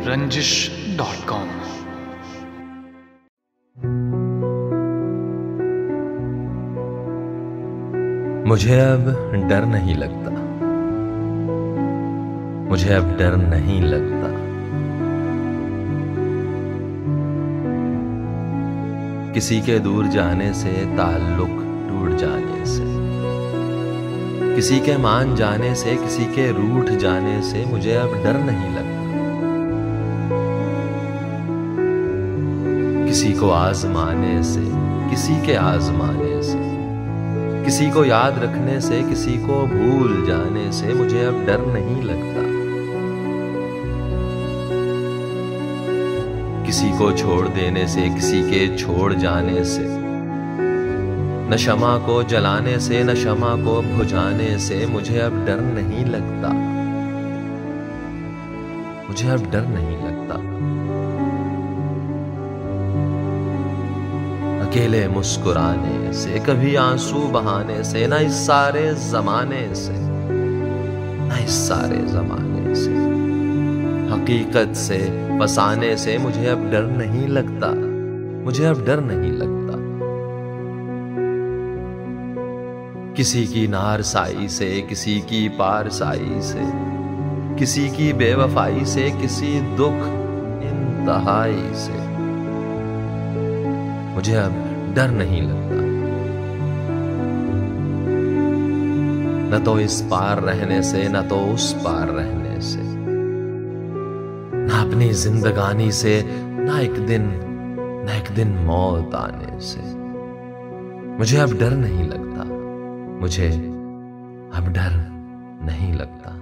रंजिश.com। मुझे अब डर नहीं लगता, मुझे अब डर नहीं लगता। किसी के दूर जाने से, ताल्लुक टूट जाने से, किसी के मान जाने से, किसी के रूठ जाने से मुझे अब डर नहीं लगता। किसी को आजमाने से, किसी के आजमाने से, किसी को याद रखने से, किसी को भूल जाने से मुझे अब डर नहीं लगता। किसी को छोड़ देने से, किसी के छोड़ जाने से, न क्षमा को जलाने से, न क्षमा को बुझाने से मुझे अब डर नहीं लगता। मुझे अब डर नहीं लगता। अकेले मुस्कुराने से, कभी आंसू बहाने से, ना इस सारे जमाने से, ना इस सारे जमाने से, हकीकत से फसाने से मुझे अब डर नहीं लगता। मुझे अब डर नहीं लगता। किसी की नारसाई से, किसी की पारसाई से, किसी की बेवफाई से, किसी दुख इंतहाई से मुझे अब डर नहीं लगता। न तो इस पार रहने से, न तो उस पार रहने से, न अपनी जिंदगानी से, न एक दिन मौत आने से मुझे अब डर नहीं लगता। मुझे अब डर नहीं लगता।